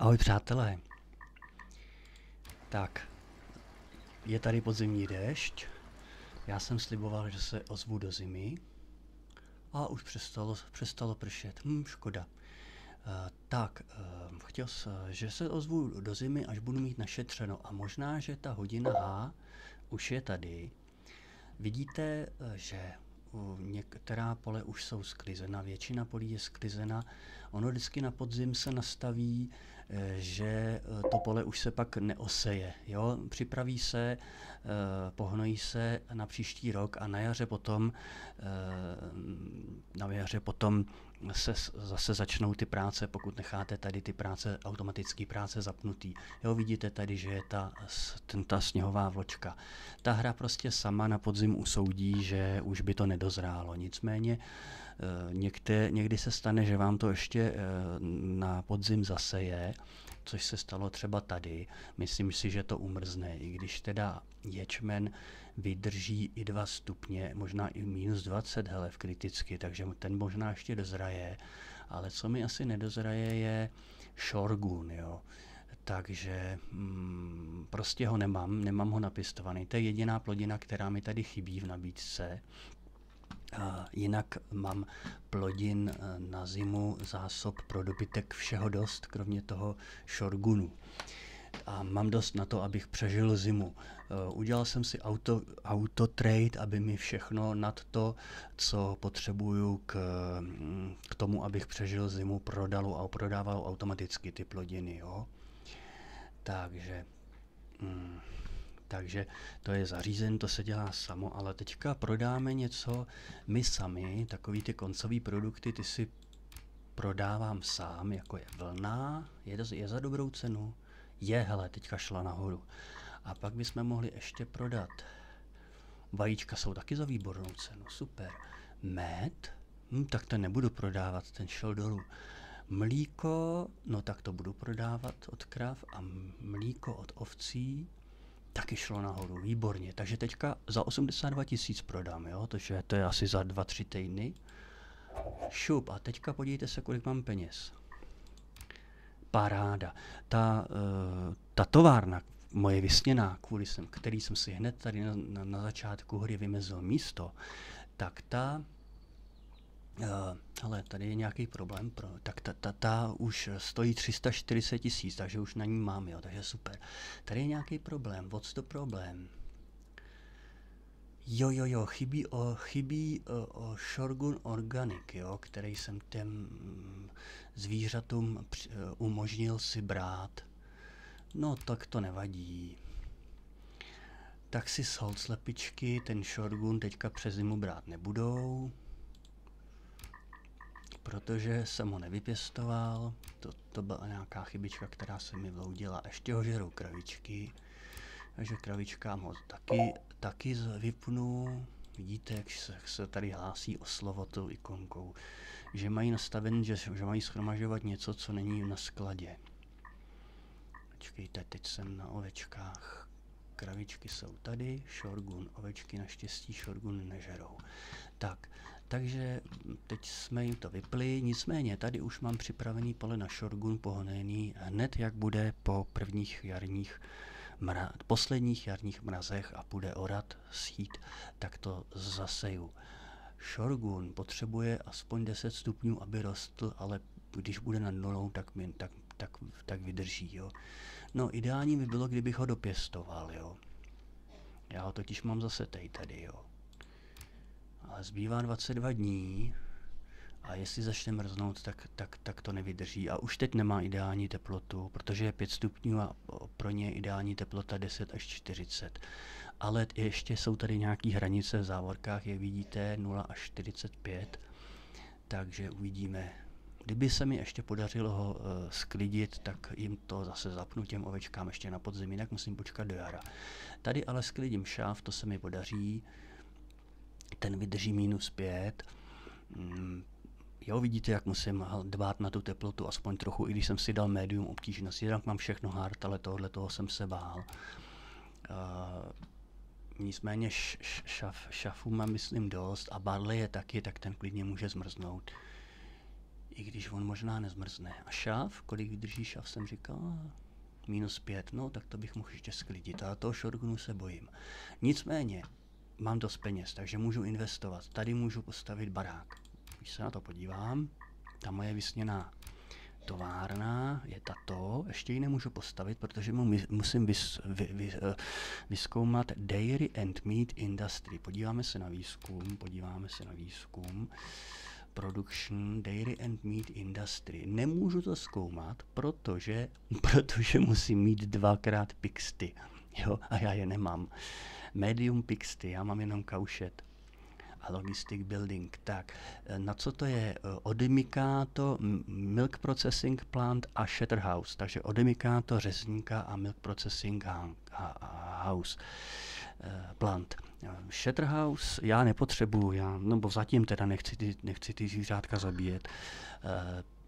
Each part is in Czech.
Ahoj přátelé. Tak, je tady podzimní déšť. Já jsem sliboval, že se ozvu do zimy. A už přestalo pršet. Škoda. Chtěl jsem, že se ozvu do zimy, až budu mít našetřeno. A možná, že ta hodina H už je tady. Vidíte, že některá pole už jsou sklizena, většina polí je sklizena. Ono vždycky na podzim se nastaví, že to pole už se pak neoseje. Jo? Připraví se, pohnojí se na příští rok a na jaře potom se zase začnou ty práce, pokud necháte tady ty automatické práce zapnutý. Jo, vidíte tady, že je ta sněhová vločka. Ta hra prostě sama na podzim usoudí, že už by to nedozrálo. Nicméně někdy se stane, že vám to ještě na podzim zaseje, což se stalo třeba tady. Myslím si, že to umrzne, i když teda ječmen vydrží i 2 stupně, možná i -20, v kriticky, takže ten možná ještě dozraje. Ale co mi asi nedozraje, je šorgun, jo. Takže prostě ho nemám ho napěstovaný. To je jediná plodina, která mi tady chybí v nabídce. Jinak mám plodin na zimu, zásob pro dobytek všeho dost, kromě toho šorgunu. A mám dost na to, abych přežil zimu. Udělal jsem si autotrade, aby mi všechno nad to, co potřebuju k tomu, abych přežil zimu, prodával automaticky ty plodiny. Jo? Takže to je zařízen, to se dělá samo, ale teďka prodáme něco my sami, takový ty koncový produkty, ty si prodávám sám, jako je vlna, je za dobrou cenu, hele, teďka šla nahoru. A pak bychom mohli ještě prodat, vajíčka jsou taky za výbornou cenu, super. Med, tak ten nebudu prodávat, ten šel dolů. Mlíko, no tak to budu prodávat od krav a mlíko od ovcí, taky šlo nahoru, výborně. Takže teďka za 82 000 prodám, jo, to je asi za 2-3 týdny. Šup, a teďka podívejte se, kolik mám peněz. Paráda. Ta továrna, moje vysněná, který jsem si hned tady na začátku hry vymezil místo, tak hele, tady je nějaký problém, tak ta už stojí 340 000, takže už na ní mám, jo, takže super. Tady je nějaký problém, what's the problém? Jo, chybí Shogun Organic, jo, který jsem těm zvířatům umožnil si brát. No, tak to nevadí. Tak si hold slepičky, ten Shogun teďka přes zimu brát nebudou, protože jsem ho nevypěstoval, to byla nějaká chybička, která se mi vloudila, ještě ho žerou kravičky, takže kravičkám ho taky vypnu. Vidíte, jak se tady hlásí o slovo tou ikonkou, že mají nastaven, že mají shromažďovat něco, co není na skladě. Počkejte, teď jsem na ovečkách. Kravičky jsou tady, Shogun, ovečky naštěstí Shogun nežerou. Takže teď jsme jim to vypli, nicméně tady už mám připravený pole na Shogun pohonený hned, jak bude po posledních jarních mrazech a bude orat, sít, tak to zaseju. Shogun potřebuje aspoň 10 stupňů, aby rostl, ale když bude nad nulou, tak vydrží. Jo. No, ideální by bylo, kdybych ho dopěstoval. Jo. Já ho totiž mám zase tady. Jo. Ale zbývá 22 dní a jestli začne mrznout, tak to nevydrží. A už teď nemá ideální teplotu, protože je 5 stupňů a pro ně je ideální teplota 10 až 40. Ale ještě jsou tady nějaké hranice v závorkách, jak vidíte, 0 až 45. Takže uvidíme. Kdyby se mi ještě podařilo ho sklidit, tak jim to zase zapnu těm ovečkám ještě na podzim, jinak musím počkat do jara. Tady ale sklidím šáv, to se mi podaří. Ten vydrží -5. Jo, vidíte, jak musím dbát na tu teplotu, aspoň trochu, i když jsem si dal médium obtížnosti, jinak mám všechno hard, ale toho jsem se bál. Nicméně šafu mám, myslím, dost a barley je taky, tak ten klidně může zmrznout. I když on možná nezmrzne. A šáv, kolik vydrží šáv, jsem říkal, -5, no tak to bych mohl ještě sklidit, ale toho shotgunu se bojím. Nicméně, mám dost peněz, takže můžu investovat. Tady můžu postavit barák. Když se na to podívám, ta moje vysněná továrna je tato, ještě ji nemůžu postavit, protože musím vyzkoumat Dairy and Meat Industry. Podíváme se na výzkum, Production Dairy and Meat Industry. Nemůžu to zkoumat, protože musím mít 2x pixty, jo, a já je nemám. Medium pixty, já mám jenom kaušet. A logistic building. Tak, na co to je? Odemykáto, milk processing plant a shatter house. Takže odemykáto, řezníka a milk processing house plant. Shatter house já nepotřebuju, nebo zatím teda nechci ty zvířátka zabíjet.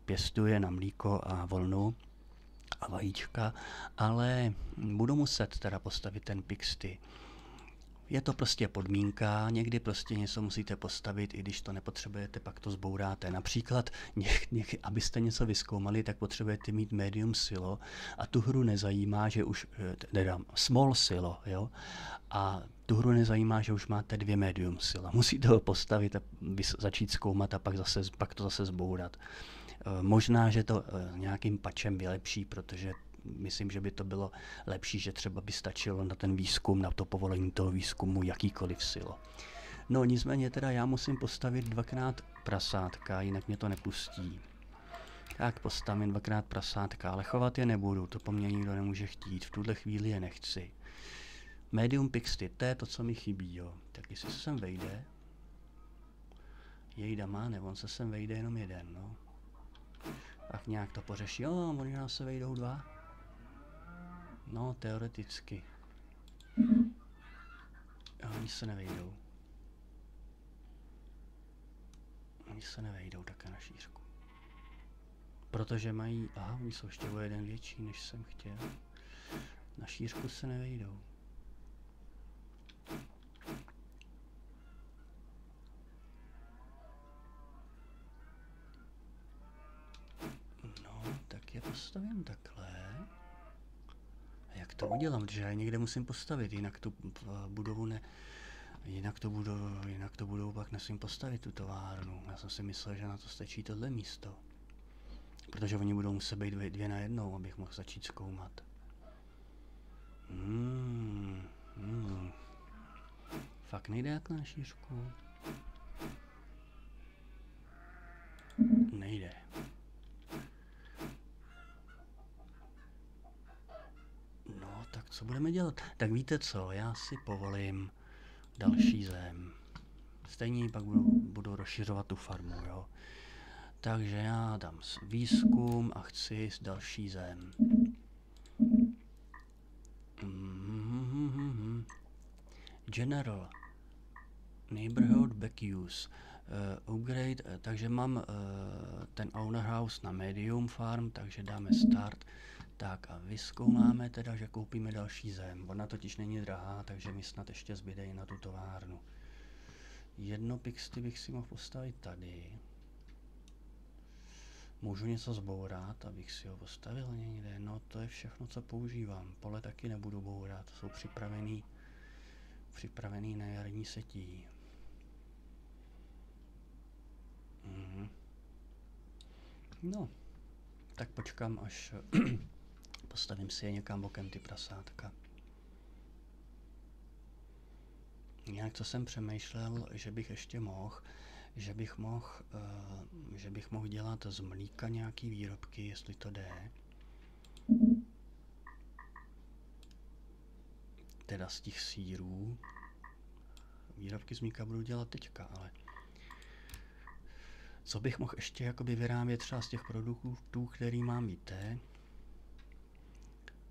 Pěstuje na mlíko a volnu a vajíčka, ale budu muset teda postavit ten pixty. Je to prostě podmínka, někdy prostě něco musíte postavit, i když to nepotřebujete, pak to zbouráte. Například, abyste něco vyzkoumali, tak potřebujete mít medium silo a tu hru nezajímá, že už, small silo, jo, a tu hru nezajímá, že už máte 2 medium sila. Musíte ho postavit a začít zkoumat a pak to zase zbourat. Možná, že to nějakým patchem vylepší, protože myslím, že by to bylo lepší, že třeba by stačilo na ten výzkum, na to povolení toho výzkumu jakýkoliv silo. No nicméně teda já musím postavit 2x prasátka, jinak mě to nepustí. Tak postavím 2x prasátka, ale chovat je nebudu, to po mně nikdo nemůže chtít, v tuhle chvíli je nechci. Medium pixty, to je to, co mi chybí, jo. Tak jestli se sem vejde, jejda má, nebo on se sem vejde jenom jeden, no. Tak nějak to pořeší, jo, možná se vejdou 2. No, teoreticky. Oni se nevejdou. Oni se nevejdou také na šířku. Protože mají, oni jsou ještě o jeden větší, než jsem chtěl. Na šířku se nevejdou. No, tak je postavím takhle. Jak to udělám, že já někde musím postavit, jinak tu budovu jinak to budovu pak nesmím postavit, tu továrnu. Já jsem si myslel, že na to stačí tohle místo. Protože oni budou muset být 2 na 1, abych mohl začít zkoumat. Fakt nejde jak na šířku. Nejde. No, tak co budeme dělat? Tak víte co, já si povolím další zem. Stejně pak budu rozšiřovat tu farmu, jo. Takže já dám výzkum a chci další zem. General Neighborhood back use. Upgrade, takže mám ten owner house na medium farm, takže dáme start. Tak a vyzkoumáme teda, že koupíme další zem. Ona totiž není drahá, takže mi snad ještě zbyde i na tu továrnu. 1 pixty bych si mohl postavit tady. Můžu něco zbourat, abych si ho postavil někde. No to je všechno, co používám. Pole taky nebudu bourat, jsou připravený na jarní setí. No, tak počkám, až postavím si je někam bokem ty prasátka. Nějak co jsem přemýšlel, že bych ještě mohl, že bych mohl dělat z mlíka nějaký výrobky, jestli to jde. Teda z těch sýrů. Výrobky z mlíka budu dělat teďka, ale co bych mohl ještě jakoby vyrábět třeba z těch produktů, který mám, víte?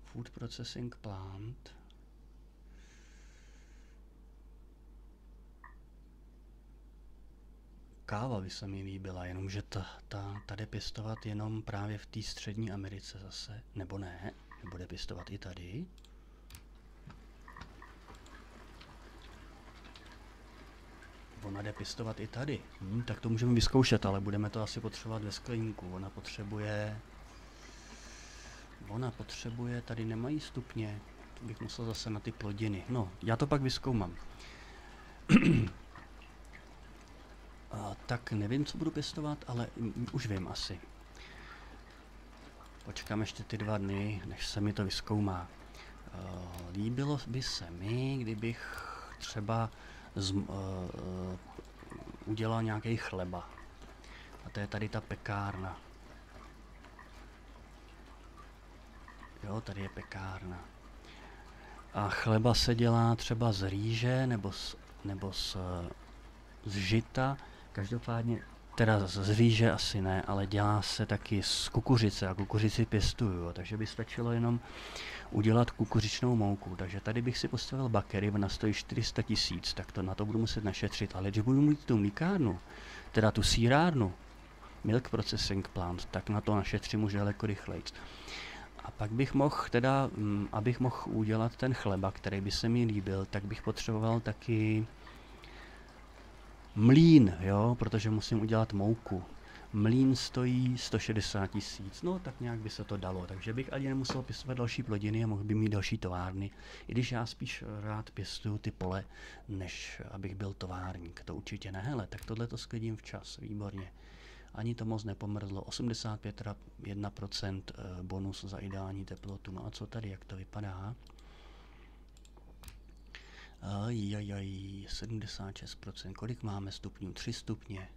Food processing plant. Káva by se mi líbila, jenomže ta jde pěstovat jenom právě v té střední Americe zase, nebo ne? Nebo jde pěstovat i tady? Ona jde pěstovat i tady. Tak to můžeme vyzkoušet, ale budeme to asi potřebovat ve skleníku. Ona potřebuje, tady nemají stupně. To bych musel zase na ty plodiny. No, já to pak vyzkoumám. Tak nevím, co budu pěstovat, ale už vím asi. Počkám ještě ty 2 dny, než se mi to vyzkoumá. Líbilo by se mi, kdybych třeba udělal nějaký chleba. A to je tady ta pekárna. Jo, tady je pekárna. A chleba se dělá třeba z rýže nebo z žita. Každopádně, teda z rýže asi ne, ale dělá se taky z kukuřice a kukuřici pěstuju. Takže by stačilo jenom udělat kukuřičnou mouku. Takže tady bych si postavil bakery, ona stojí 400 000, tak to na to budu muset našetřit. Ale když budu mít tu mlíkárnu, teda tu sýrárnu, milk processing plant, tak na to našetřím už daleko rychleji. A pak bych mohl teda, abych mohl udělat ten chleba, který by se mi líbil, tak bych potřeboval taky mlýn, jo, protože musím udělat mouku. Mlýn stojí 160 000, no tak nějak by se to dalo, takže bych ani nemusel pěstovat další plodiny a mohl by mít další továrny, i když já spíš rád pěstuju ty pole, než abych byl továrník, to určitě ne. Hele, tak tohle to sklidím včas, výborně. Ani to moc nepomrzlo, 81% bonus za ideální teplotu. No a co tady, jak to vypadá? 76%, kolik máme stupňů? 3 stupně.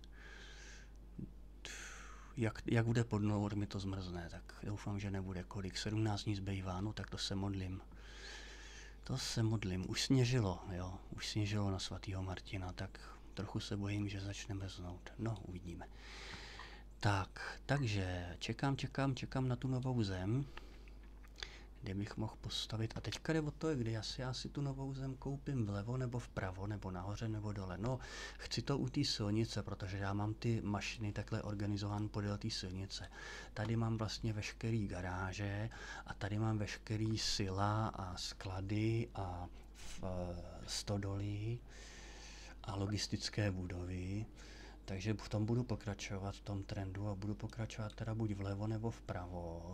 Jak bude pod nulou, mi to zmrzne, tak doufám, že nebude. Kolik? 17 dní zbývá, no tak to se modlím. Už sněžilo, jo, už sněžilo na svatýho Martina, tak trochu se bojím, že začne mrznout. No, uvidíme. Tak, takže čekám na tu novou zem, kde bych mohl postavit. A teďka jde o to, kdy já si tu novou zem koupím vlevo nebo vpravo, nebo nahoře nebo dole. No, chci to u té silnice, protože já mám ty mašiny takhle organizované podél té silnice. Tady mám vlastně veškerý garáže a tady mám veškerý sila a sklady a stodoly a logistické budovy. Takže v tom budu pokračovat, v tom trendu, a budu pokračovat teda buď vlevo nebo vpravo.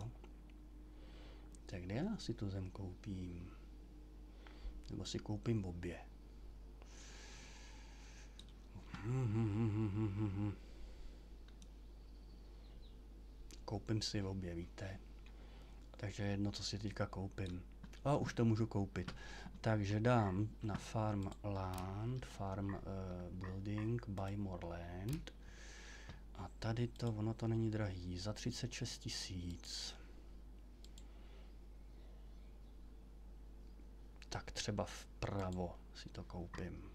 Tak kde já si tu zem koupím? Nebo si koupím obě? Koupím si obě, víte? Takže jedno, co si teďka koupím. A už to můžu koupit. Takže dám na farm building, buy more land. A tady to, ono to není drahý, za 36 000. Tak třeba vpravo si to koupím.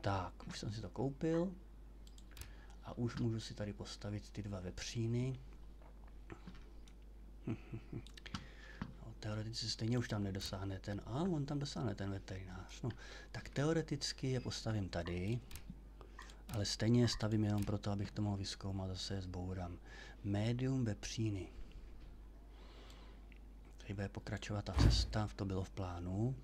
Tak, už jsem si to koupil. A už můžu si tady postavit ty 2 vepříny. No, teoreticky stejně už tam nedosáhne ten, on tam dosáhne ten veterinář. No, tak teoreticky je postavím tady, ale stejně je stavím jenom proto, abych to mohl vyzkoumat, zase je zbourám. Médium vepříny. Tady bude pokračovat ta cesta, to bylo v plánu.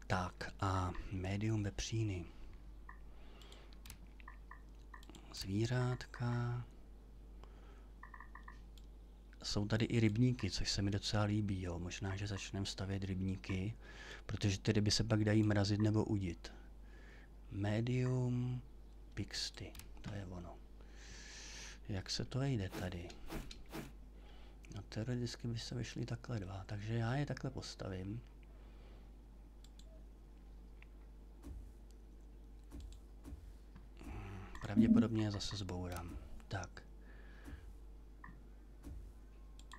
Tak a médium vepříny. Zvířátka. Jsou tady i rybníky, což se mi docela líbí, jo. Možná, že začneme stavět rybníky, protože ty ryby se pak dají mrazit nebo udit. Medium pixty, to je ono. Jak se to vejde tady? No teoreticky by se vyšly takhle 2, takže já je takhle postavím. Pravděpodobně je zase zbourám. Tak.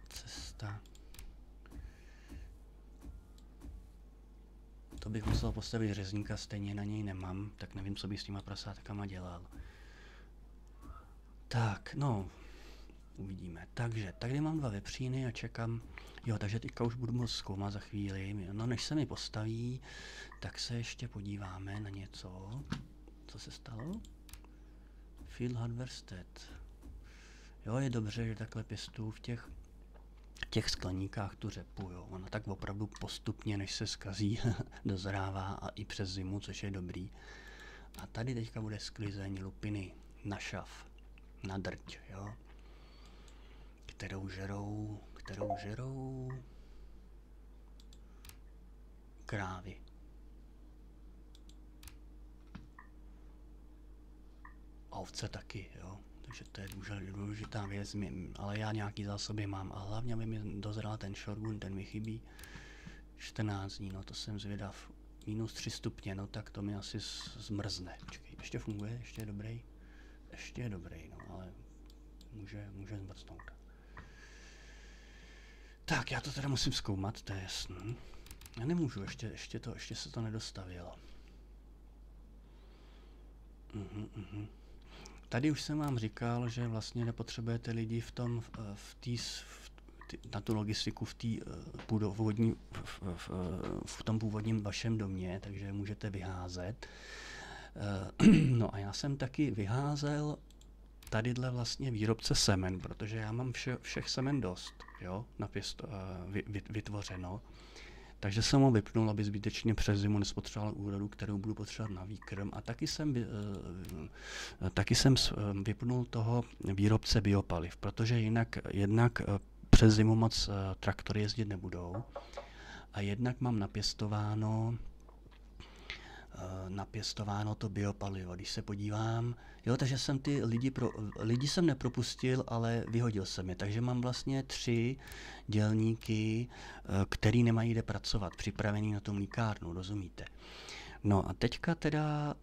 Cesta. To bych musel postavit řezníka, stejně na něj nemám, tak nevím, co bych s těma prasátkama dělal. Tak, no, uvidíme. Takže, tady mám 2 vepříny a čekám. Jo, takže teďka už budu moct zkoumat za chvíli. No, než se mi postaví, tak se ještě podíváme na něco. Co se stalo? Field harvested. Jo, je dobře, že takhle pěstuju v těch v těch skleníkách tu řepu, jo. Ona tak opravdu postupně, než se zkazí, dozrává a i přes zimu, což je dobrý. A tady teďka bude sklizeň lupiny na šav, na drť, jo. Kterou žerou krávy. A ovce taky, jo. Takže to je důležitá věc, ale já nějaký zásoby mám a hlavně aby mi dozrál ten šorgun, ten mi chybí 14 dní, no to jsem zvědav. -3 stupně, no tak to mi asi zmrzne. Počkej, ještě funguje, ještě je dobrý. Ještě je dobrý, no ale může zmrznout. Tak, já to teda musím zkoumat, to je jasný. Já nemůžu, ještě se to nedostavilo. Tady už jsem vám říkal, že vlastně nepotřebujete lidi na tu logistiku v tom původním vašem domě, takže můžete vyházet. No a já jsem taky vyházel tadyhle vlastně výrobce semen, protože já mám všech semen dost, jo, vytvořeno. Takže jsem ho vypnul, aby zbytečně přes zimu nespotřeboval úrodu, kterou budu potřebovat na výkrm. A taky jsem vypnul toho výrobce biopaliv, protože jednak přes zimu moc traktory jezdit nebudou. A jednak mám napěstováno to biopalivo. Když se podívám, jo, takže jsem ty lidi jsem nepropustil, ale vyhodil jsem je. Takže mám vlastně 3 dělníky, který nemají kde pracovat, připravený na tu mlýkárnu, rozumíte? No a teďka teda,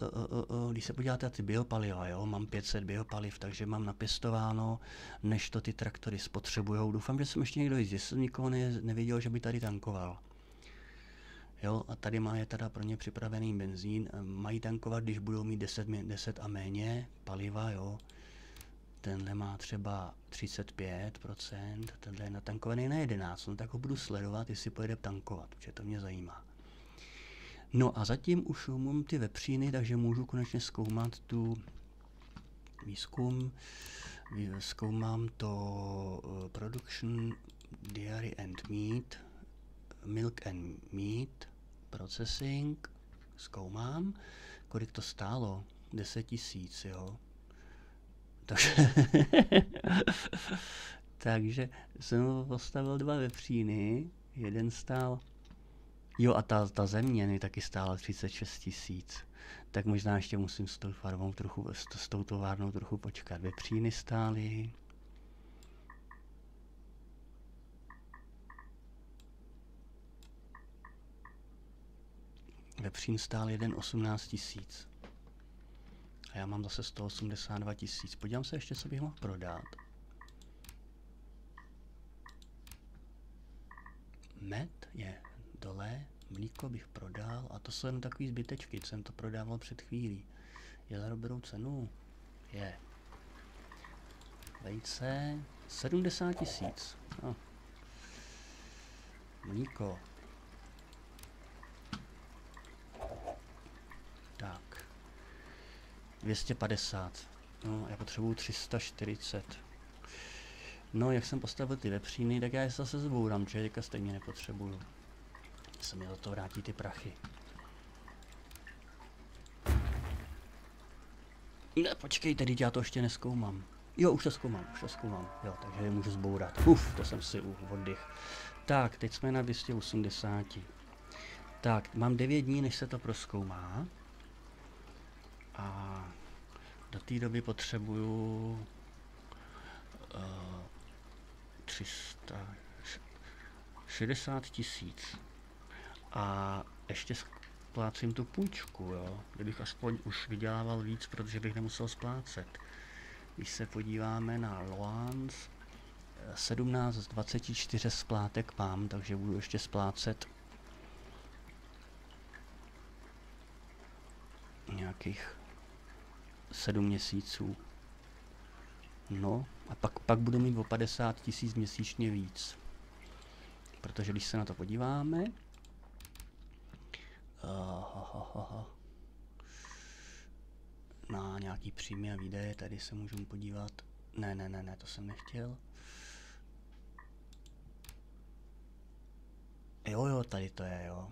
když se podíváte na ty biopaliva, jo, mám 500 biopaliv, takže mám napěstováno, než to ty traktory spotřebujou. Doufám, že jsem ještě někdo jezdil, jsem nikoho neviděl, že by tady tankoval. Jo, a tady je teda pro ně připravený benzín. Mají tankovat, když budou mít 10 a méně paliva, jo. Tenhle má třeba 35%, tenhle je natankovaný na 11, no tak ho budu sledovat, jestli pojede tankovat, protože to mě zajímá. No a zatím už umím ty vepříny, takže můžu konečně zkoumat tu výzkum. Zkoumám to production, dairy and meat, milk and meat, processing, zkoumám, kolik to stálo, 10 000, jo. Takže jsem postavil 2 vepříny, jeden stál, jo a ta země taky stála 36 000, tak možná ještě musím s tou farmou s tou továrnou trochu počkat. Vepříny stály, vepřín stál jeden 18 000. A já mám zase 182 000. Podívám se ještě, co bych mohl prodat. Med je dole, mlíko bych prodal a to jsou jen takový zbytečky, jsem to prodával před chvílí. Je za dobrou cenu? Je. Vejce 70 000. No. Mlíko. Tak. 250. No, já potřebuju 340. No, jak jsem postavil ty vepříny, tak já je zase zbourám, že teďka stejně nepotřebuju. Se mi za to vrátí ty prachy. Ne, počkej, teď já to ještě nezkoumám. Jo, už to zkoumám. Jo, takže je můžu zbourat. To jsem si oddych. Tak, teď jsme na 280. Tak, mám 9 dní, než se to prozkoumá. A do té doby potřebuju 360 000. A ještě splácím tu půjčku, jo. Kdybych aspoň už vydělával víc, protože bych nemusel splácet. Když se podíváme na Loans, 17 z 24 splátek mám, takže budu ještě splácet nějakých 7 měsíců. No a pak budu mít o 50 000 měsíčně víc. Protože když se na to podíváme, na nějaký příjmy a výdaje, tady se můžu podívat. Ne, to jsem nechtěl. Jo, tady to je, jo.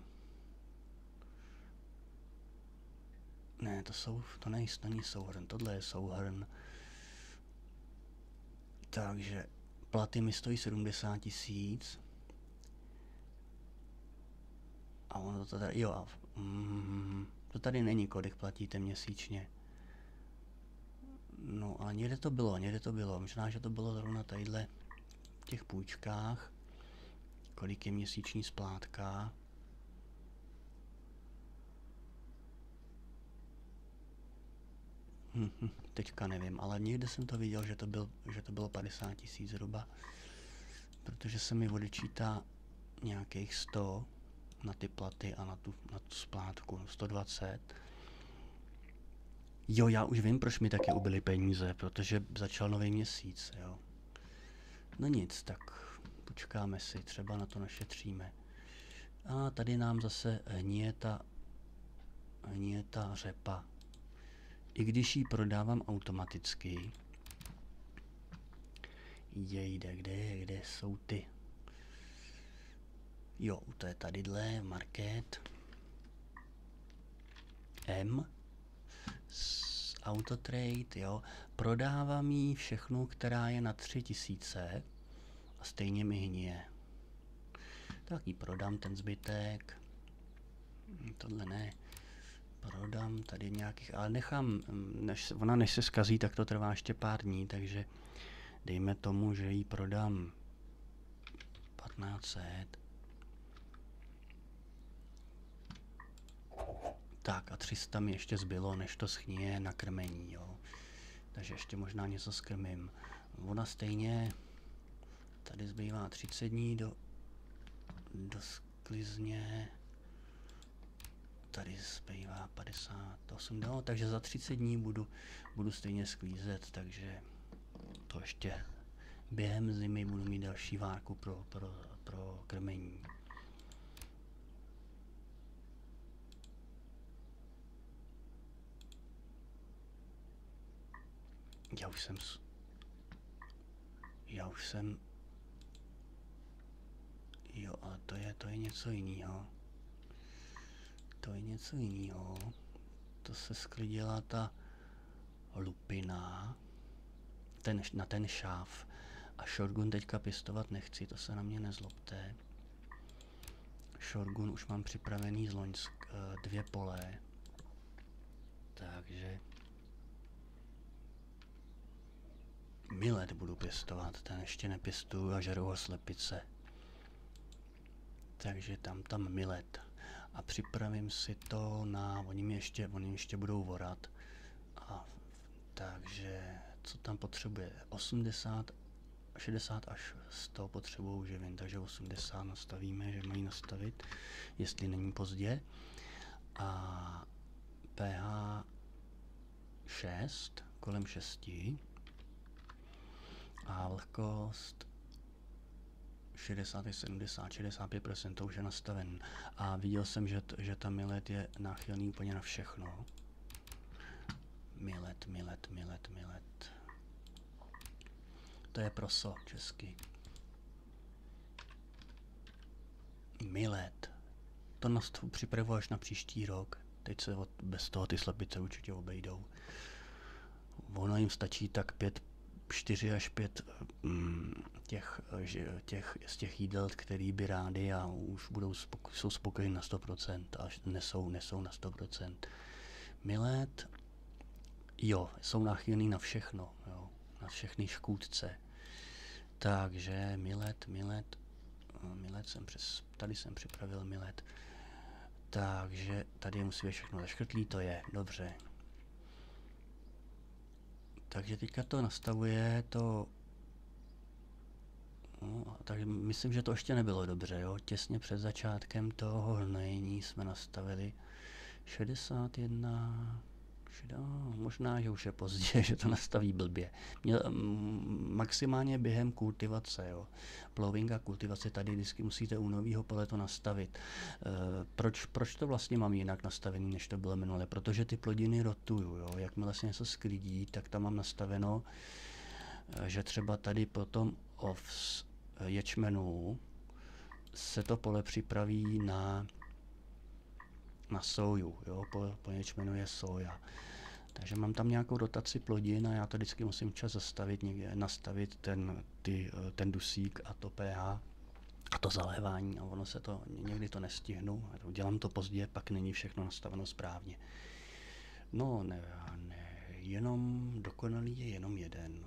Ne, to není souhrn, tohle je souhrn. Takže platy mi stojí 70 000. A ono to tady, jo, to tady není, kolik platíte měsíčně. No, ale někde to bylo. Možná, že to bylo zrovna tadyhle v těch půjčkách. Kolik je měsíční splátka. Teďka nevím, ale někde jsem to viděl, že to bylo 50 000 zhruba. Protože se mi odečítá nějakých 100 na ty platy a na tu splátku, 120. Jo, já už vím, proč mi taky ubyly peníze, protože začal nový měsíc, jo. No nic, tak počkáme si, třeba na to našetříme. A tady nám zase hníje ta řepa. I když ji prodávám automaticky, jejde, kde jsou ty? Jo, to je tadyhle, market. M. Autotrade, jo. Prodávám jí všechnu, která je na 3000 a stejně mi hníje. Tak ji prodám, ten zbytek. Tohle ne. Prodám tady nějakých, ale nechám, než se zkazí, tak to trvá ještě pár dní, takže dejme tomu, že ji prodám 1500. Tak a 300 mi ještě zbylo, než to schníje na krmení, jo. Takže ještě možná něco skrmím. Ona stejně, tady zbývá 30 dní do sklizně. Tady zbývá 58, no, takže za 30 dní budu stejně sklízet, takže to ještě během zimy budu mít další várku pro krmení. Já už jsem, jo, ale to je něco jiného. To se sklidila ta lupina, na ten šáv. A shotgun teďka pěstovat nechci, to se na mě nezlobte. Shotgun už mám připravený z Loňsk, 2 pole. Takže milet budu pěstovat, ten ještě nepěstuju a žerou ho slepice. Takže tam milet. A připravím si to na, oni ještě budou vorat. A takže co tam potřebuje? 60 až 100 potřebují živin, takže 80 nastavíme, že mají nastavit, jestli není pozdě. A pH 6, kolem 6. A vlhkost 60, 70, 65%, to už je nastaven. A viděl jsem, že ta milet je náchylný úplně na všechno. Milet. To je proso česky. Milet. To připravu až na příští rok. Teď se bez toho ty slepice určitě obejdou. Ono jim stačí tak 4 až 5 z těch jídel, který by rádi a už jsou spokojeni na 100%, až nesou na 100%. Milet, jo, jsou náchylný na všechno, jo, na všechny škůdce. Takže milet, tady jsem připravil milet. Takže tady musí být všechno zaškrtlý, to je, dobře. Takže teďka to nastavuje to, no, takže myslím, že to ještě nebylo dobře, jo. Těsně před začátkem toho hnojení jsme nastavili 61, možná, že už je pozdě, že to nastaví blbě. Maximálně během kultivace, jo. Plowing a kultivace tady vždycky musíte u nového pole to nastavit. Proč to vlastně mám jinak nastavený, než to bylo minule? Protože ty plodiny rotuju, jo. Jakmile se něco sklidí, tak tam mám nastaveno, že třeba tady potom ječmenu se to pole připraví na soju, jo, poněvadž jmenuje soja. Takže mám tam nějakou rotaci plodin a já to vždycky musím čas zastavit, někde nastavit ten dusík a to pH a to zalévání a ono se to, někdy to nestihnu, dělám to pozdě, pak není všechno nastaveno správně. No ne, jenom dokonalý je jenom jeden.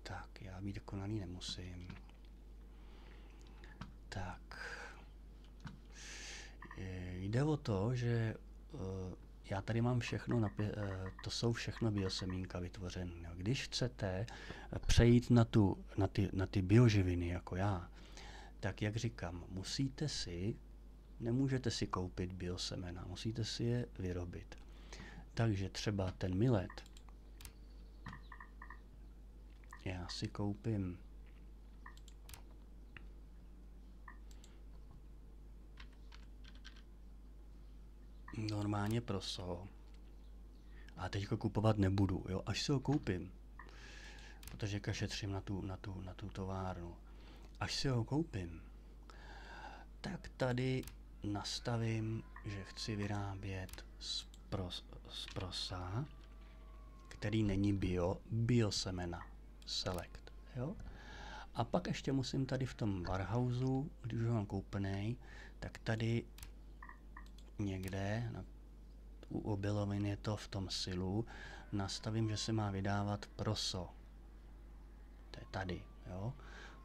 Tak, já být dokonalý nemusím. Tak. Jde o to, že já tady mám všechno, to jsou všechno biosemínka vytvořené. Když chcete přejít na ty bioživiny jako já, tak jak říkám, nemůžete si koupit biosemena, musíte si je vyrobit. Takže třeba ten millet, já si koupím normálně proso a teďko kupovat nebudu, jo, až si ho koupím, protože šetřím na tu továrnu. Až si ho koupím, tak tady nastavím, že chci vyrábět z prosa, který není biosemena select, jo. A pak ještě musím tady v tom warehouseu, když ho mám koupený, tak tady někde u obilovin je to v tom silu, nastavím, že se má vydávat proso. To je tady, jo.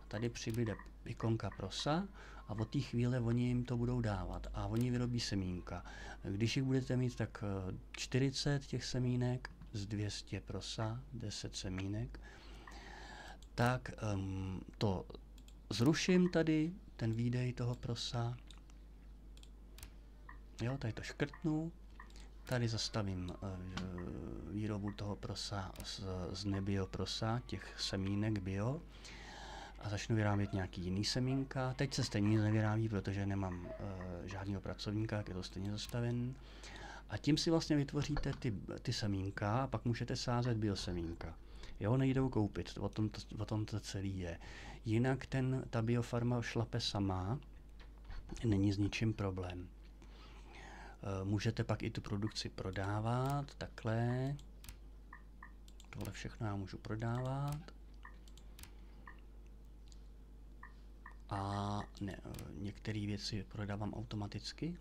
Tady přibude ikonka prosa a od té chvíle oni jim to budou dávat a oni vyrobí semínka. Když jich budete mít tak 40 těch semínek z 200 prosa, 10 semínek, tak to zruším tady, ten výdej toho prosa. Jo, tady to škrtnu, tady zastavím výrobu toho prosa z nebio prosa, těch semínek bio a začnu vyrábět nějaký jiný semínka. Teď se stejně nic nevyrábí, protože nemám žádného pracovníka, jak je to stejně zastaven. A tím si vlastně vytvoříte ty semínka a pak můžete sázet biosemínka. Jo, nejdou koupit, o tom to celý je. Jinak ta biofarma šlape sama, není s ničím problém. Můžete pak i tu produkci prodávat, takhle. Tohle všechno já můžu prodávat. A některé věci prodávám automaticky.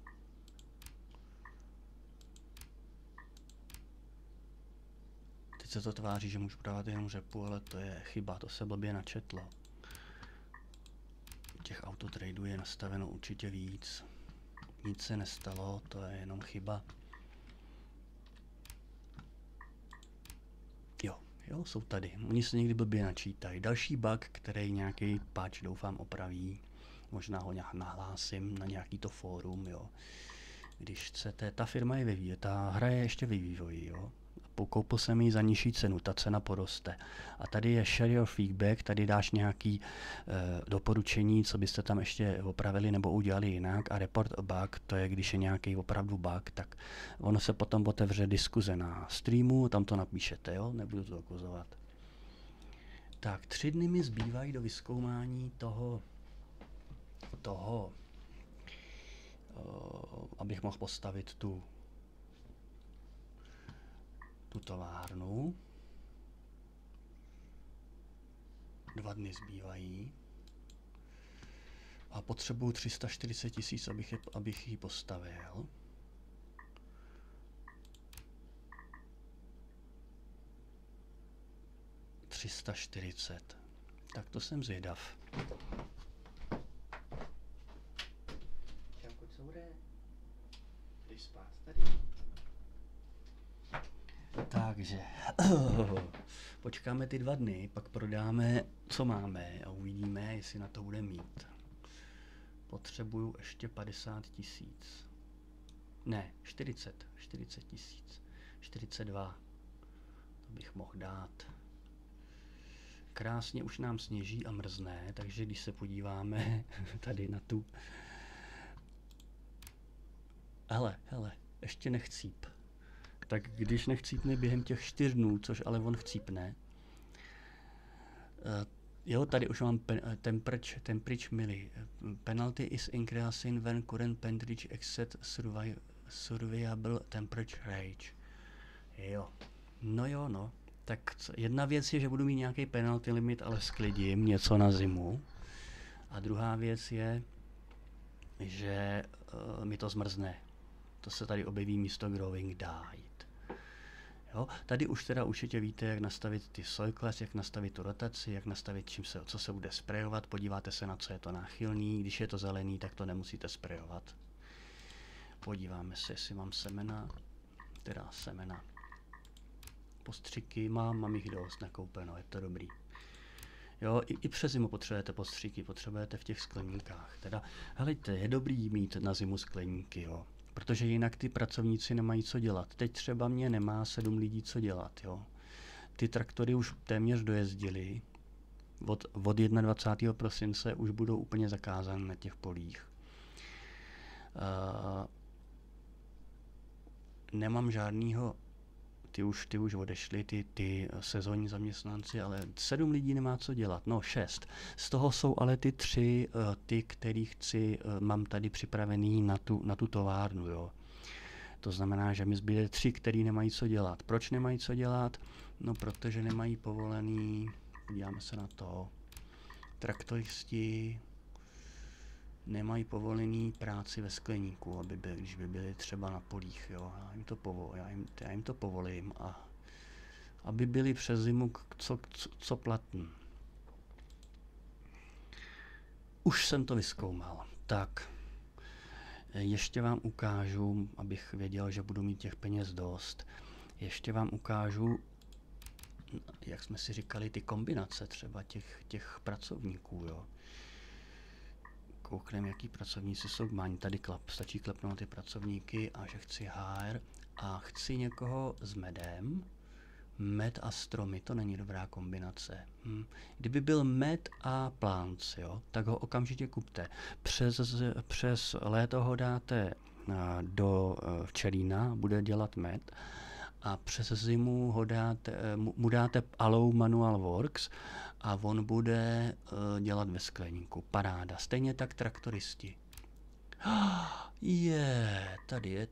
Teď se to tváří, že můžu prodávat jenom řepu, ale to je chyba, to se blbě načetlo. Těch autotradeů je nastaveno určitě víc. Nic se nestalo, to je jenom chyba. Jo, jsou tady. Oni se někdy blbě načítají. Další bug, který nějaký patch doufám opraví. Možná ho nějak nahlásím na nějaký to fórum, jo. Když chcete, ta firma je vyvíjí, ta hra je ještě ve vývoji, jo. Koupil jsem ji za nižší cenu, ta cena poroste. A tady je share your feedback, tady dáš nějaký doporučení, co byste tam ještě opravili nebo udělali jinak. A report a bug, to je, když je nějaký opravdu bug, tak ono se potom otevře diskuze na streamu, tam to napíšete, jo, nebudu to akuzovat. Tak, 3 dny mi zbývají do vyzkoumání toho abych mohl postavit tu továrnu. 2 dny zbývají. A potřebuju 340 000, abych ji postavil. $340. Tak to jsem zvědav. Jdeš spát tady. Takže počkáme ty 2 dny, pak prodáme, co máme a uvidíme, jestli na to bude mít. Potřebuju ještě 50 000. Ne, 40 000. 42. To bych mohl dát. Krásně už nám sněží a mrzne, takže když se podíváme tady na tu... Hele, ještě nechcíp. Tak když nechcípne během těch 4 dnů, což ale on chcípne, Jo, tady už mám temperature mili. Penalty is increasing when current temperature exceed survivable temperature range. Jo. No jo, no. Tak jedna věc je, že budu mít nějaký penalty limit, ale sklidím něco na zimu. A druhá věc je, že mi to zmrzne. To se tady objeví místo growing diet. Jo? Tady už teda určitě víte, jak nastavit ty soil class, jak nastavit tu rotaci, jak nastavit, co se bude sprejovat. Podíváte se, na co je to náchylný. Když je to zelený, tak to nemusíte sprejovat. Podíváme se, jestli mám semena. Postřiky mám jich dost nakoupeno, je to dobrý. Jo, i přes zimu potřebujete postřiky, potřebujete v těch skleníkách. Teda, helejte, je dobrý mít na zimu skleníky, jo. Protože jinak ty pracovníci nemají co dělat. Teď třeba mě nemá 7 lidí co dělat, jo. Ty traktory už téměř dojezdily. Od 21. prosince už budou úplně zakázány na těch polích. Nemám žádnýho, ty už odešli, ty sezónní zaměstnanci, ale 7 lidí nemá co dělat, no 6. Z toho jsou ale ty 3, ty, který mám tady připravený na tu továrnu, jo. To znamená, že mi zbyde 3, který nemají co dělat. Proč nemají co dělat? No, protože nemají povolený, podíváme se na to, traktoristi nemají povolený práci ve skleníku, když by byli třeba na polích, jo. Já jim to povolím, a aby byli přes zimu co platný. Už jsem to vyzkoumal. Tak, ještě vám ukážu, abych věděl, že budu mít těch peněz dost. Ještě vám ukážu, jak jsme si říkali, ty kombinace třeba těch pracovníků, jo. Koukneme, jaký pracovníci jsou máni. Tady stačí klepnout ty pracovníky a že chci hire a chci někoho s medem. Med a stromy, to není dobrá kombinace. Kdyby byl med a plants, jo, tak ho okamžitě kupte. Přes léto ho dáte do včelína, bude dělat med, a přes zimu mu dáte Allow Manual Works a on bude dělat ve skleníku. Paráda. Stejně tak traktoristi. Tady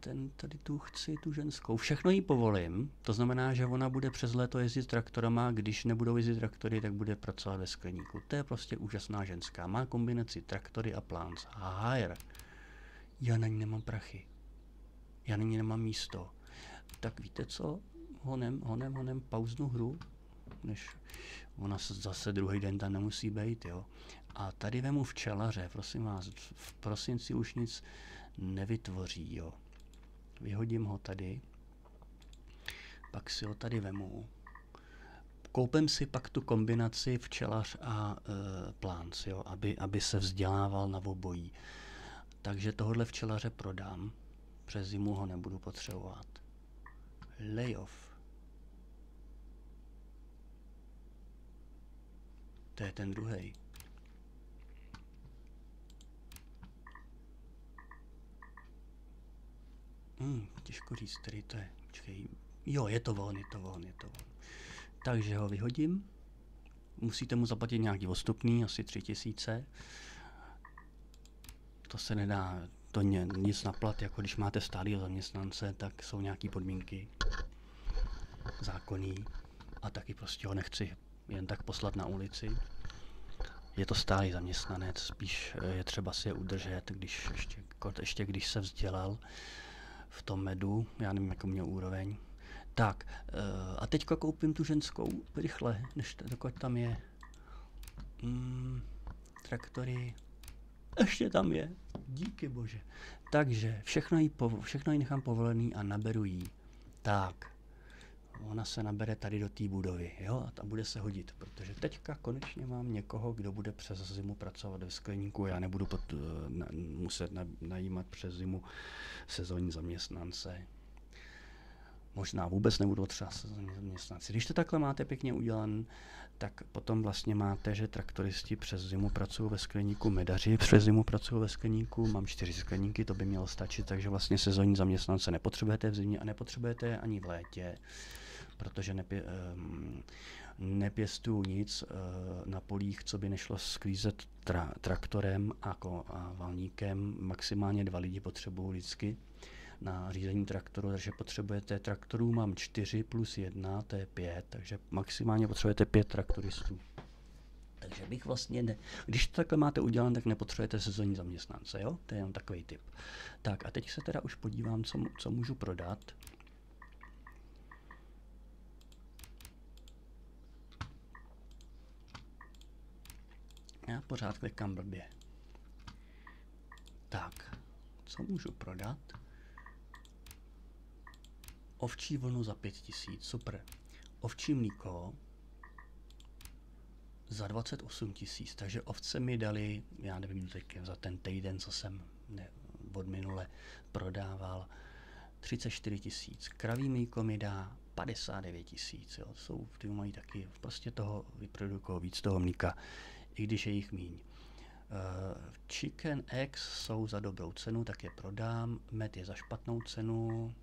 chci tu ženskou. Všechno jí povolím, to znamená, že ona bude přes léto jezdit traktorama, když nebudou jezdit traktory, tak bude pracovat ve skleníku. To je prostě úžasná ženská. Má kombinaci traktory a plants. Hire. Já na ní nemám prachy. Já na ní nemám místo. Tak víte co? Honem, pauznu hru, než ona zase druhý den tam nemusí být, jo. A tady vemu včelaře, prosím vás, v prosinci už nic nevytvoří, jo. Vyhodím ho tady, pak si ho tady vemu. Koupím si pak tu kombinaci včelař a plants, jo, aby se vzdělával na obojí. Takže tohle včelaře prodám, přes zimu ho nebudu potřebovat. Layoff. To je ten druhej. Těžko říct, který to je. Počkej. Jo, je to von. Takže ho vyhodím. Musíte mu zaplatit nějaký odstupný, asi 3000. To se nedá, to nic na plat, jako když máte stálého zaměstnance, tak jsou nějaký podmínky zákonný a taky prostě ho nechci jen tak poslat na ulici. Je to stálý zaměstnanec, spíš je třeba si je udržet, ještě když se vzdělal v tom medu, já nevím, jakou měl úroveň. Tak, a teďka koupím tu ženskou rychle, dokud tam je. Traktory. Ještě tam je. Díky bože. Takže všechno jí nechám povolený a naberu jí. Tak. Ona se nabere tady do té budovy, jo, a ta bude se hodit, protože teďka konečně mám někoho, kdo bude přes zimu pracovat ve skleníku. Já nebudu muset najímat přes zimu sezónní zaměstnance. Možná vůbec nebudu třeba sezónní zaměstnanci. Když to takhle máte pěkně udělané, tak potom vlastně máte, že traktoristi přes zimu pracují ve skleníku, medaři přes zimu pracují ve skleníku, mám 4 skleníky, to by mělo stačit, takže vlastně sezónní zaměstnance nepotřebujete v zimě a nepotřebujete je ani v létě, protože nepěstuju nic na polích, co by nešlo sklízet traktorem a valníkem. Maximálně 2 lidi potřebuju vždycky na řízení traktoru, takže potřebujete traktorů, mám 4 plus 1, to je 5, takže maximálně potřebujete 5 traktoristů. Takže bych vlastně, když to takhle máte udělané, tak nepotřebujete sezónní zaměstnance, jo? To je jenom takový tip. Tak a teď se teda už podívám, co můžu prodat. Já pořád klikám blbě. Tak, co můžu prodat? Ovčí vlnu za 5000, super. Ovčí mlíko za 28 000, takže ovce mi dali, já nevím, za ten týden, co jsem od minule prodával, 34 000. Kraví mlíko mi dá 59 000, jo. Ty mají taky, prostě toho vyprodukují víc toho mlíka, i když je jich míň. Chicken eggs jsou za dobrou cenu, tak je prodám, med je za špatnou cenu,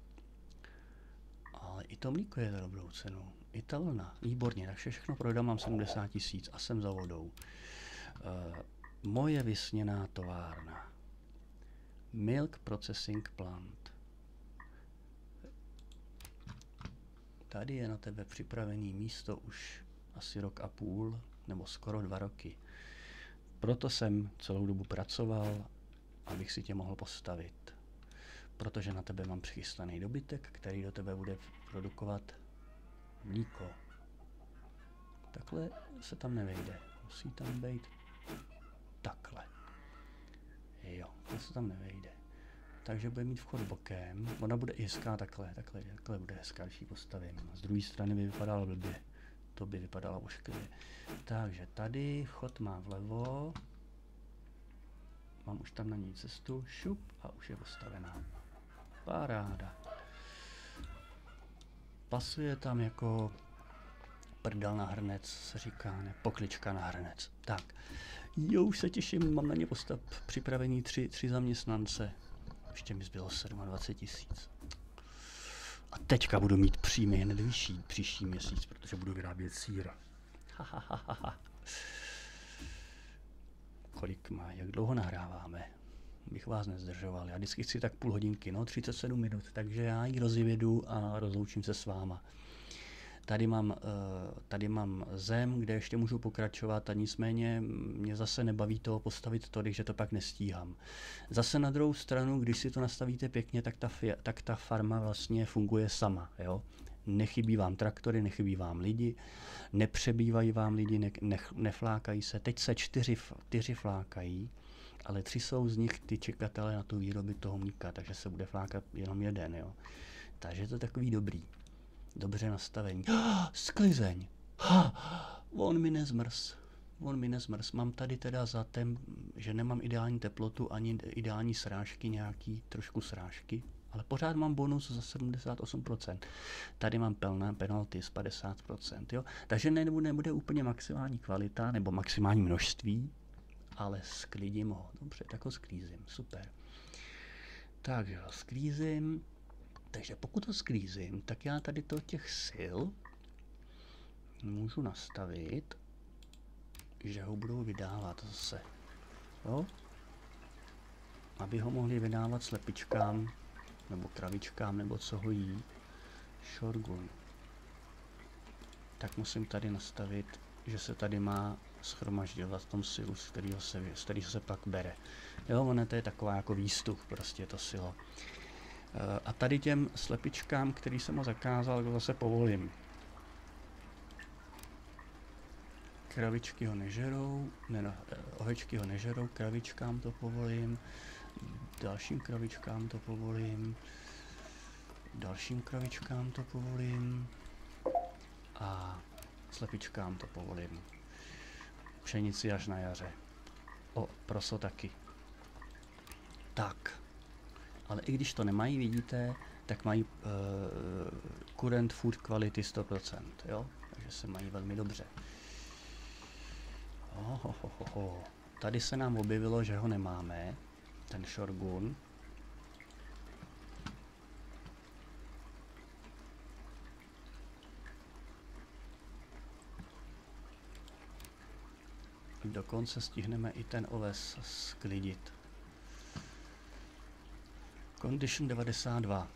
ale i to mlíko je za dobrou cenu. I ta vlna, výborně, takže všechno prodám, mám 70 000 a jsem za vodou. Moje vysněná továrna. Milk Processing Plant. Tady je na tebe připravené místo už asi 1,5 roku, nebo skoro 2 roky. Proto jsem celou dobu pracoval, abych si tě mohl postavit. Protože na tebe mám přichystaný dobytek, který do tebe bude produkovat mlíko. Takhle se tam nevejde. Musí tam být takhle. Jo, to se tam nevejde. Takže bude mít vchod bokem. Ona bude i hezká takhle bude hezká, když ji postavím. Z druhé strany by vypadala blbě. To by vypadalo ošklivě. Takže tady vchod má vlevo. Mám už tam na ní cestu. Šup a už je postavená. Paráda. Pasuje tam jako prdel na hrnec, se říká, ne, poklička na hrnec. Tak, jo, už se těším, mám na ně připravení 3 zaměstnance. Ještě mi zbylo 27 000. A teďka budu mít příjmy hned vyšší příští měsíc, protože budu vyrábět sýr. Kolik má, jak dlouho nahráváme? Bych vás nezdržoval. Já vždycky chci tak půl hodinky, no 37 minut, takže já ji rozjedu a rozloučím se s váma. Tady mám zem, kde ještě můžu pokračovat a nicméně mě zase nebaví toho postavit tolik, že to pak nestíhám. Zase na druhou stranu, když si to nastavíte pěkně, tak ta farma vlastně funguje sama. Jo? Nechybí vám traktory, nechybí vám lidi, nepřebývají vám lidi, neflákají se. Teď se 4 flákají, ale 3 jsou z nich ty čekatelé na tu výrobu toho mlíka, takže se bude flákat jenom jeden. Jo? Takže to je takový dobrý. Dobře nastavení. Sklizeň! On mi nezmrz. Mám tady teda za tím, že nemám ideální teplotu ani ideální srážky, nějaký trošku srážky, ale pořád mám bonus za 78%. Tady mám penalty z 50%. Jo? Takže nebude úplně maximální kvalita nebo maximální množství, ale sklidím ho. Dobře, tak ho sklízím. Super. Takže ho sklízím. Takže pokud to sklízím, tak já tady to těch sil můžu nastavit, že ho budou vydávat zase. Jo? Aby ho mohli vydávat slepičkám, nebo kravičkám, nebo co hojí. Shorgun. Tak musím tady nastavit, že se tady má shromažďovat v tom silu, z kterého se pak bere. Jo, ono to je taková jako výstup, prostě to silo. A tady těm slepičkám, který jsem ho zakázal, zase povolím. Kravičky ho nežerou, ovečky ho nežerou, kravičkám to povolím, dalším kravičkám to povolím, dalším kravičkám to povolím a slepičkám to povolím. Pšenici až na jaře. Proso taky. Tak. Ale i když to nemají, vidíte, tak mají current food quality 100%, jo? Takže se mají velmi dobře. Tady se nám objevilo, že ho nemáme, ten Shorgun. Dokonce stihneme i ten oves sklidit. Condition 92.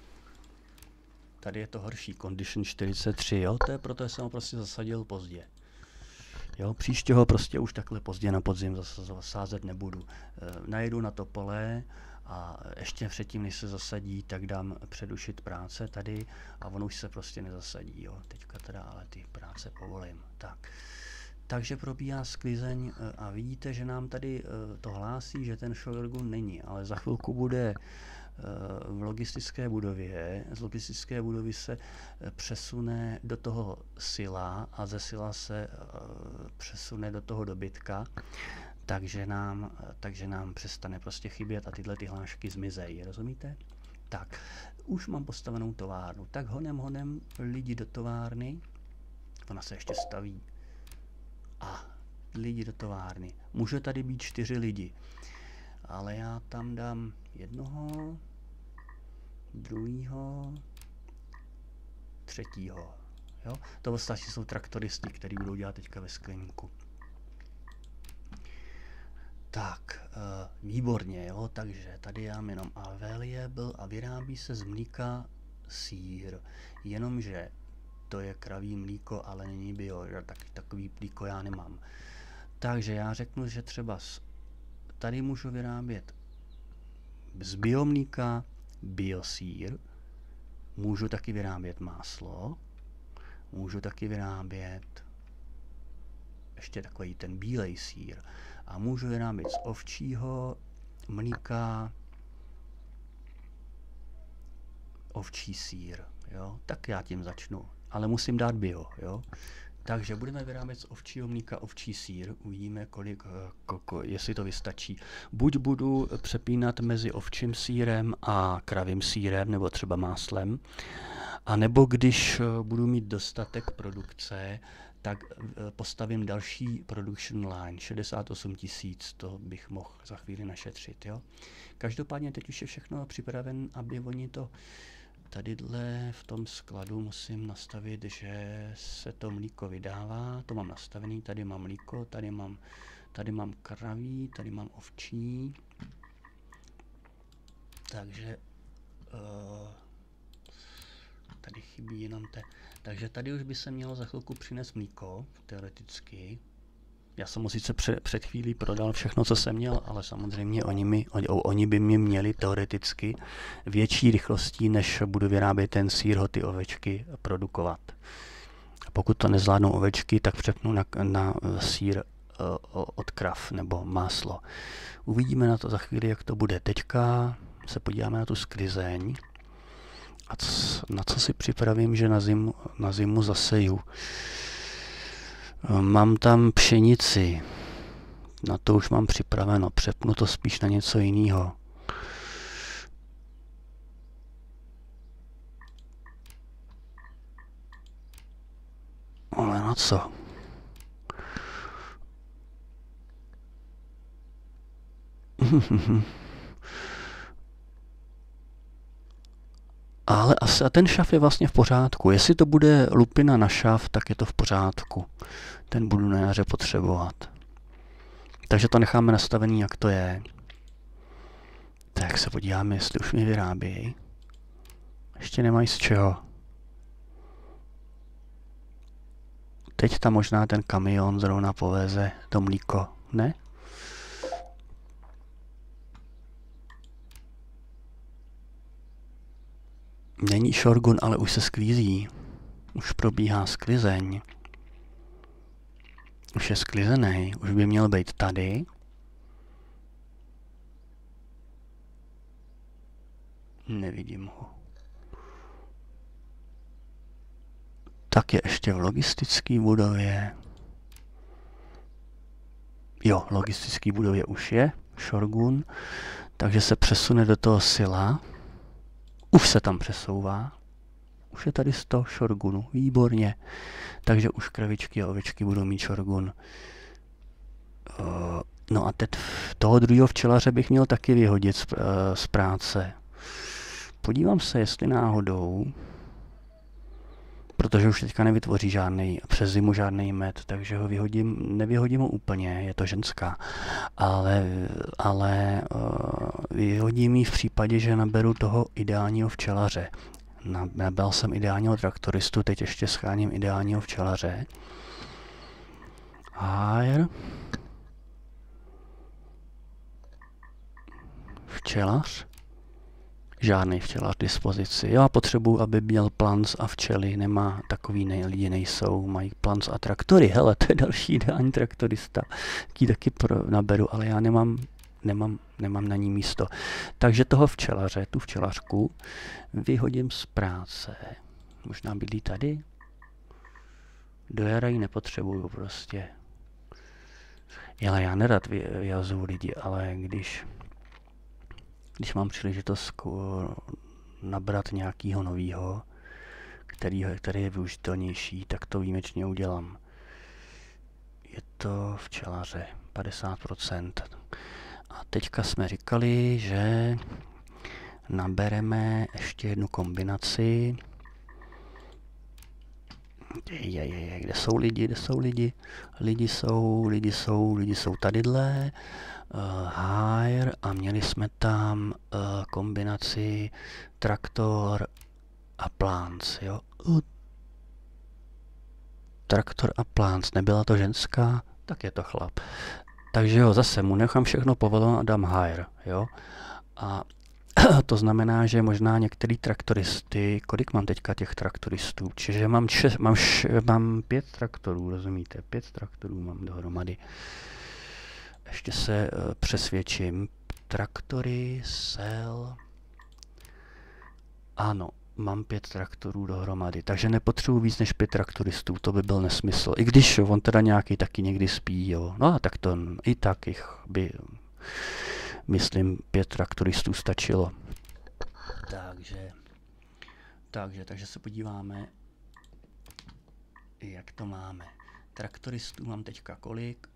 Tady je to horší. Condition 43, jo? To je proto, že jsem ho prostě zasadil pozdě. Jo, příště ho prostě už takhle pozdě na podzim sázet nebudu. Najedu na to pole a ještě předtím, než se zasadí, tak dám předušit práce tady a ono už se prostě nezasadí. Jo. Teďka teda ale ty práce povolím. Tak. Takže probíhá sklizeň a vidíte, že nám tady to hlásí, že ten shogun není, ale za chvilku bude v logistické budově. Z logistické budovy se přesune do toho sila a ze sila se přesune do toho dobytka, takže nám přestane prostě chybět a tyhle ty hlášky zmizejí, rozumíte? Tak, už mám postavenou továrnu, tak honem lidi do továrny, ona se ještě staví, a lidi do továrny. Může tady být 4 lidi, ale já tam dám jednoho, druhýho, třetího. Jo? To vlastně jsou traktoristi, kteří budou dělat teďka ve skleníku. Tak, výborně, jo? Takže tady já mám jenom available a vyrábí se z mlíka sýr. Jenomže to je kraví mlíko, ale není bio, takový mlíko já nemám. Takže já řeknu, že třeba tady můžu vyrábět z biomlíka biosýr, můžu taky vyrábět máslo, můžu taky vyrábět ještě takový ten bílej sýr a můžu vyrábět z ovčího mlíka ovčí sýr, jo? Tak já tím začnu, ale musím dát bio, jo? Takže budeme vyrábět z ovčího mlíka ovčí sýr, uvidíme, jestli to vystačí. Buď budu přepínat mezi ovčím sýrem a kravím sýrem, nebo třeba máslem, a nebo když budu mít dostatek produkce, tak postavím další production line, 68 000, to bych mohl za chvíli našetřit. Jo? Každopádně teď už je všechno připraven, aby oni to tadyhle v tom skladu musím nastavit, že se to mlíko vydává, to mám nastavený, tady mám mlíko, tady mám kraví, tady mám ovčí, takže tady chybí jenom takže tady už by se mělo za chvilku přinést mlíko, teoreticky. Já jsem mu sice před chvílí prodal všechno, co jsem měl, ale samozřejmě oni by mě měli teoreticky větší rychlostí, než budu vyrábět ten sýr, ty ovečky produkovat. A pokud to nezvládnou ovečky, tak přepnu na sýr od krav nebo máslo. Uvidíme na to za chvíli, jak to bude. Teďka se podíváme na tu sklizeň. A na co si připravím, že na zimu zaseju. Mám tam pšenici, na to už mám připraveno, přepnu to spíš na něco jiného. Ale na co? Ale asi a ten šaf je vlastně v pořádku. Jestli to bude lupina na šaf, tak je to v pořádku. Ten budu na jaře potřebovat. Takže to necháme nastavený, jak to je. Tak se podíváme, jestli už mi vyrábějí. Ještě nemají z čeho. Teď tam možná ten kamion zrovna poveze to mlíko, ne? Není shogun, ale už se sklízí. Už probíhá sklizeň. Už je sklizený, už by měl být tady. Nevidím ho. Tak je ještě v logistické budově. Jo, v logistické budově už je shogun, takže se přesune do toho sila. Už se tam přesouvá. Už je tady 100 shogunů. Výborně. Takže už kravičky a ovečky budou mít shogun. No a teď toho druhého včelaře bych měl taky vyhodit z práce. Podívám se, jestli náhodou protože už teďka nevytvoří žádný, přes zimu žádný med, takže ho nevyhodím ho úplně, je to ženská, ale vyhodím ji v případě, že naberu toho ideálního včelaře. Nabral jsem ideálního traktoristu, teď ještě scháním ideálního včelaře. Hire. Včelař. Žádný včelař k dispozici. Já potřebuji, aby měl plans a včely. Nemá takový lidi nejsou. Mají plans a traktory. Hele, to je další ideální traktorista. Taký taky naberu, ale já nemám na ní místo. Takže toho včelaře, tu včelařku, vyhodím z práce. Možná bydlí tady? Do jara ji nepotřebuju prostě. Ale já nerad vyjazuju lidi, ale když mám příležitost nabrat nějakého nového, který je využitelnější, tak to výjimečně udělám. Je to včelaře, 50%. A teďka jsme říkali, že nabereme ještě jednu kombinaci. Kde jsou lidi? Lidi jsou tadyhle. Hire a měli jsme tam kombinaci traktor a plants, jo. Traktor a plants, nebyla to ženská, tak je to chlap. Takže jo, zase mu nechám všechno povoleno a dám hire, jo. A to znamená, že možná některý traktoristy, kolik mám teďka těch traktoristů, čiže mám 5 traktorů, rozumíte, 5 traktorů mám dohromady. Ještě se přesvědčím. Traktory, ano, mám 5 traktorů dohromady, takže nepotřebuji víc než 5 traktoristů, to by byl nesmysl. I když on teda nějaký taky někdy spí, jo. No a tak to i tak jich by, myslím, 5 traktoristů stačilo. Takže se podíváme, jak to máme. Traktoristů mám teďka kolik?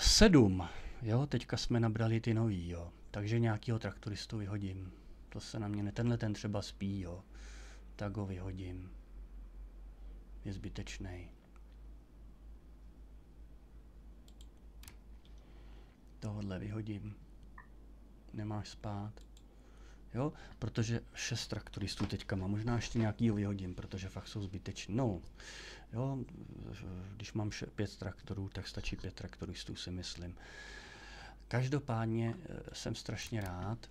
7. Jo, teďka jsme nabrali ty nový, jo. Takže nějakýho traktoristu vyhodím. To se na mě tenhle ten třeba spí, jo. Tak ho vyhodím. Je zbytečný. Tohodle vyhodím. Nemáš spát. Jo, protože 6 traktoristů teďka mám. Možná ještě nějakýho vyhodím, protože fakt jsou zbyteční. No, jo, když mám 5 traktorů, tak stačí 5 traktoristů, si myslím. Každopádně jsem strašně rád,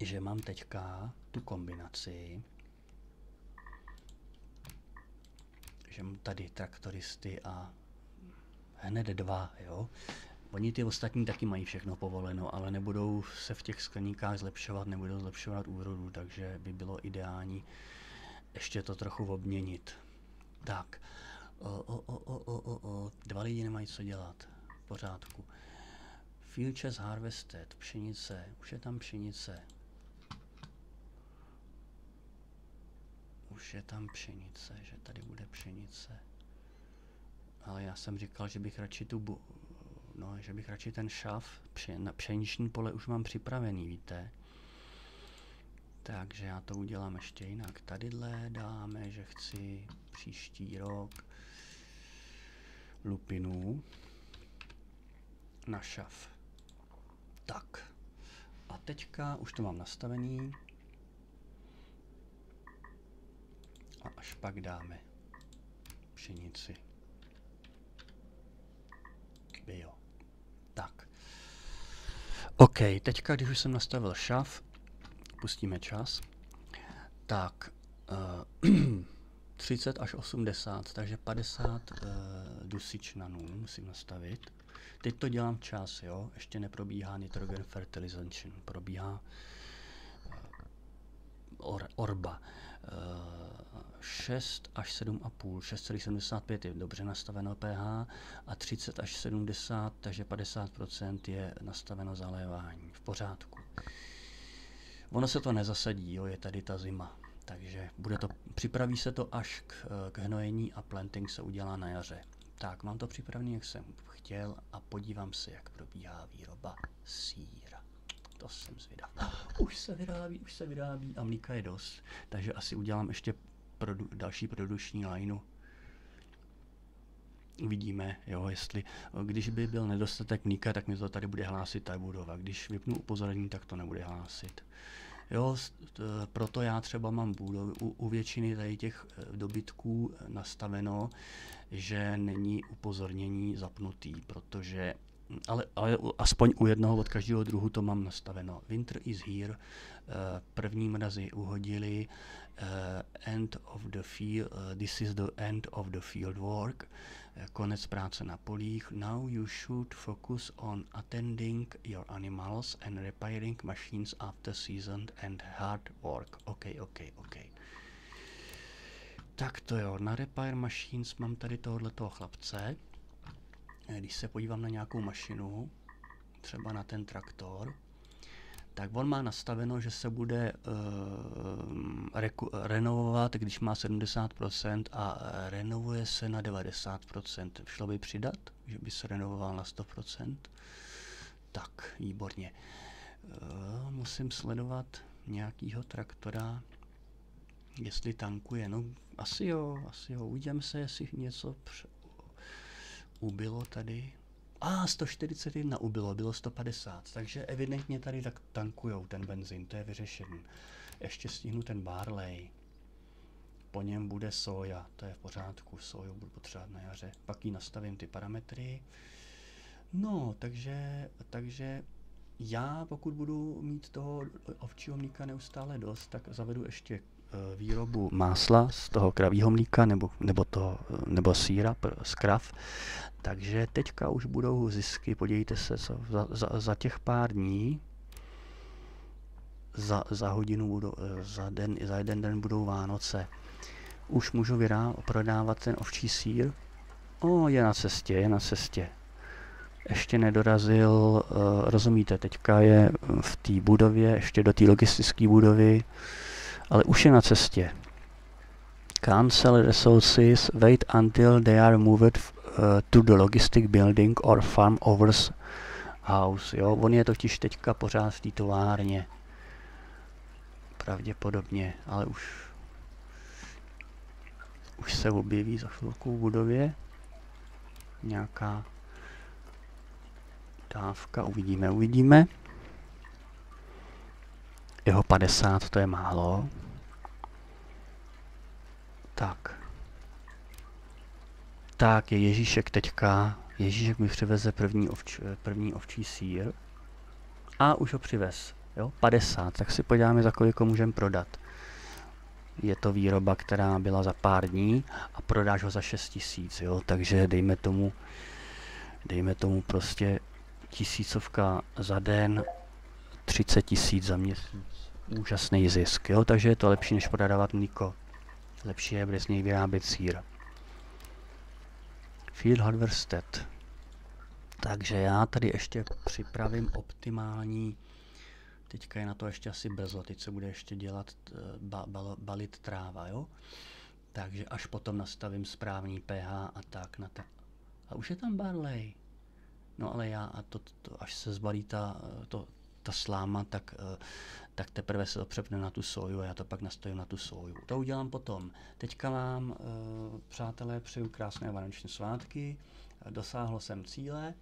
že mám teďka tu kombinaci, že mám tady traktoristy a hned 2, jo. Oni ty ostatní taky mají všechno povoleno, ale nebudou se v těch skleníkách zlepšovat, nebudou zlepšovat úrodu, takže by bylo ideální ještě to trochu obměnit. Tak, 2 lidi nemají co dělat, v pořádku. Futures harvested, pšenice, už je tam pšenice. Už je tam pšenice, že tady bude pšenice. Ale já jsem říkal, že bych radši že bych radši ten šaf na pšeniční pole už mám připravený, víte. Takže já to udělám ještě jinak. Tadyhle dáme, že chci příští rok lupinu na šaf. Tak. A teďka už to mám nastavený. A až pak dáme pšenici. Bio. Tak. OK, teďka, když už jsem nastavil šaf, pustíme čas, tak 30 až 80, takže 50 dusičnanů musím nastavit. Teď to dělám včas, jo, ještě neprobíhá nitrogen fertilization, probíhá orba. 6 až 7,5, 6,75 je dobře nastaveno pH a 30 až 70, takže 50% je nastaveno zalévání. V pořádku. Ono se to nezasadí, jo, je tady ta zima, takže připraví se to až k hnojení a planting se udělá na jaře. Tak, mám to připravený, jak jsem chtěl a podívám se, jak probíhá výroba sýra. To jsem zvědav. Už se vyrábí a mlíka je dost. Takže asi udělám ještě další produkční lineu. Uvidíme, jo, jestli, když by byl nedostatek mlíka, tak mi to tady bude hlásit ta budova. Když vypnu upozornění, tak to nebude hlásit. Jo, proto já třeba mám u většiny tady těch dobytků nastaveno, že není upozornění zapnutý, protože, ale aspoň u jednoho od každého druhu to mám nastaveno. Winter is here, první mrazy uhodily, end of the field, this is the end of the field work, konec práce na polích. Now you should focus on attending your animals and repairing machines after season and hard work. OK. Tak to jo, na repair machines mám tady tohoto chlapce. Když se podívám na nějakou mašinu, třeba na ten traktor, tak on má nastaveno, že se bude renovovat, když má 70% a renovuje se na 90%. Šlo by přidat, že by se renovoval na 100%? Tak, výborně. Musím sledovat nějakýho traktora, jestli tankuje. No, asi jo. Uvidíme se, jestli něco ubylo tady. 141 ubylo, bylo 150, takže evidentně tady tak tankujou ten benzín, to je vyřešený. Ještě stihnu ten barley, po něm bude soja, to je v pořádku, soju budu potřebovat na jaře, pak jí nastavím ty parametry. No, takže já, pokud budu mít toho ovčího mlíka neustále dost, tak zavedu ještě výrobu másla z toho kravího mlíka nebo sýra z krav. Takže teďka už budou zisky, podívejte se, za těch pár dní, za hodinu budou, za jeden den budou Vánoce. Už můžu prodávat ten ovčí sýr. Je na cestě. Ještě nedorazil, rozumíte, teďka je v té budově, ještě do té logistické budovy, ale už je na cestě. Cancel resources, wait until they are moved to the logistic building or farm overs house. Jo, on je totiž teďka pořád v té továrně. Pravděpodobně, ale už se objeví za chvilku v budově nějaká dávka, uvidíme. Jeho 50, to je málo. Tak je Ježíšek teďka. Ježíšek mi přiveze první ovčí sýr. A už ho přivez. Jo? 50, tak si podíváme, za kolik ho můžeme prodat. Je to výroba, která byla za pár dní a prodáš ho za 6 000, jo? Takže dejme tomu prostě 1000 za den, 30 000 za měsíc. Úžasný zisk, jo? Takže je to lepší, než prodávat mlíko. Lepší je bez něj vyrábět sýr. Field Harvested. Takže já tady ještě připravím optimální, teďka je na to ještě asi brzo, teď se bude ještě dělat, balit tráva, jo? Takže až potom nastavím správný pH a tak na to. A už je tam barley. No ale až se zbalí ta sláma, tak teprve se to přepne na tu soju a já to pak nastavím na tu soju. To udělám potom. Teďka vám, přátelé, přeju krásné vánoční svátky. Dosáhl jsem cíle.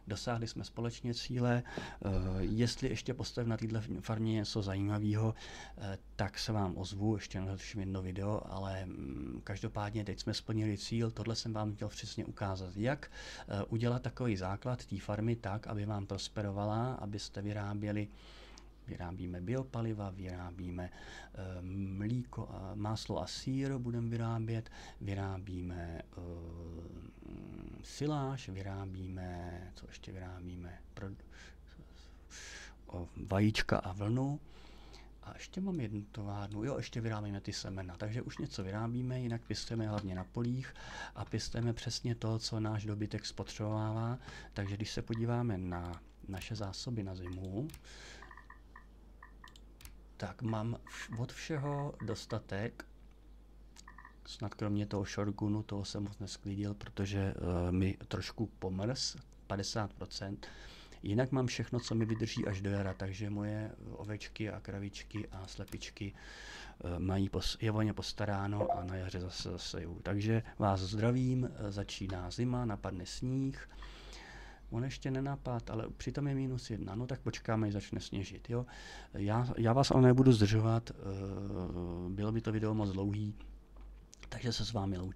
Dosáhli jsme společně cíle. Jestli ještě postavím na této farmě něco zajímavého, tak se vám ozvu, ještě natočím jedno video, ale každopádně teď jsme splnili cíl. Tohle jsem vám chtěl přesně ukázat, jak udělat takový základ té farmy tak, aby vám prosperovala, abyste vyrábíme biopaliva, vyrábíme mlíko, máslo a sýr budeme vyrábíme siláž, co ještě vyrábíme? Vajíčka a vlnu. A ještě mám jednu továrnu, ještě vyrábíme ty semena, takže už něco vyrábíme, jinak pěstujeme hlavně na polích a pěstujeme přesně to, co náš dobytek spotřebovává. Takže když se podíváme na naše zásoby na zimu, tak mám od všeho dostatek, snad kromě toho shotgunu, toho jsem moc nesklidil, protože mi trošku pomrz, 50%. Jinak mám všechno, co mi vydrží až do jara, takže moje ovečky a kravičky a slepičky je o ně postaráno a na jaře zase zasejou. Takže vás zdravím, začíná zima, napadne sníh. On ještě nenapad, ale přitom je -1. No tak počkáme, až začne sněžit. Jo? Já vás ale nebudu zdržovat, bylo by to video moc dlouhý, takže se s vámi loučím.